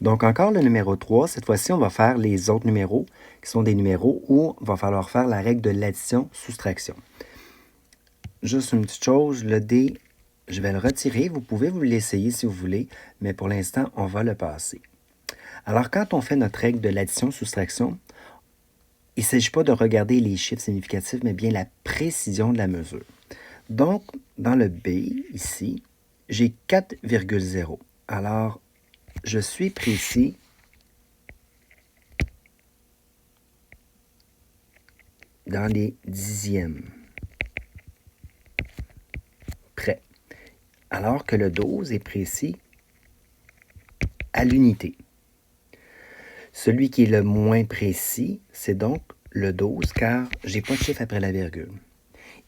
Donc, encore le numéro 3, cette fois-ci, on va faire les autres numéros, qui sont des numéros où il va falloir faire la règle de l'addition-soustraction. Juste une petite chose, le dé, je vais le retirer. Vous pouvez vous l'essayer si vous voulez, mais pour l'instant, on va le passer. Alors, quand on fait notre règle de l'addition-soustraction, il ne s'agit pas de regarder les chiffres significatifs, mais bien la précision de la mesure. Donc, dans le B, ici, j'ai 4,0. Alors, je suis précis dans les dixièmes. Près. Alors que le 12 est précis à l'unité. Celui qui est le moins précis, c'est donc le 12, car je n'ai pas de chiffre après la virgule.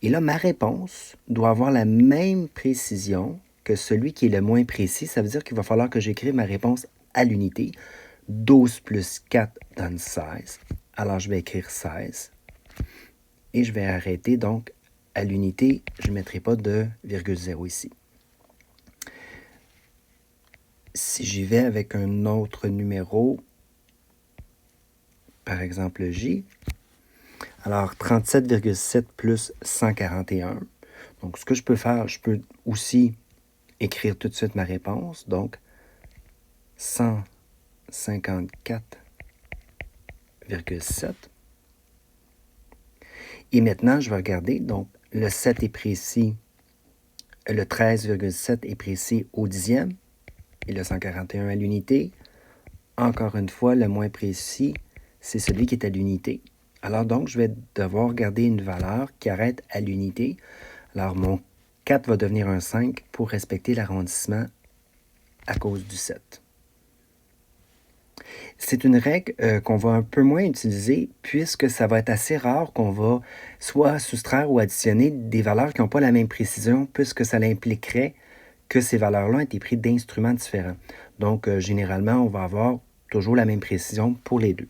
Et là, ma réponse doit avoir la même précision que celui qui est le moins précis. Ça veut dire qu'il va falloir que j'écrive ma réponse à l'unité. 12 plus 4 donne 16. Alors, je vais écrire 16. Et je vais arrêter donc à l'unité. Je ne mettrai pas de virgule 0 ici. Si j'y vais avec un autre numéro, par exemple J, alors 37,7 plus 141. Donc, ce que je peux faire, je peux aussi écrire tout de suite ma réponse. Donc, 154,7. Et maintenant, je vais regarder. Donc, le 7 est précis. Le 13,7 est précis au dixième. Et le 141 à l'unité. Encore une fois, le moins précis, c'est celui qui est à l'unité. Alors donc, je vais devoir garder une valeur qui arrête à l'unité. Alors, mon 4 va devenir un 5 pour respecter l'arrondissement à cause du 7. C'est une règle qu'on va un peu moins utiliser puisque ça va être assez rare qu'on va soit soustraire ou additionner des valeurs qui n'ont pas la même précision puisque ça impliquerait que ces valeurs-là ont été prises d'instruments différents. Donc, généralement, on va avoir toujours la même précision pour les deux.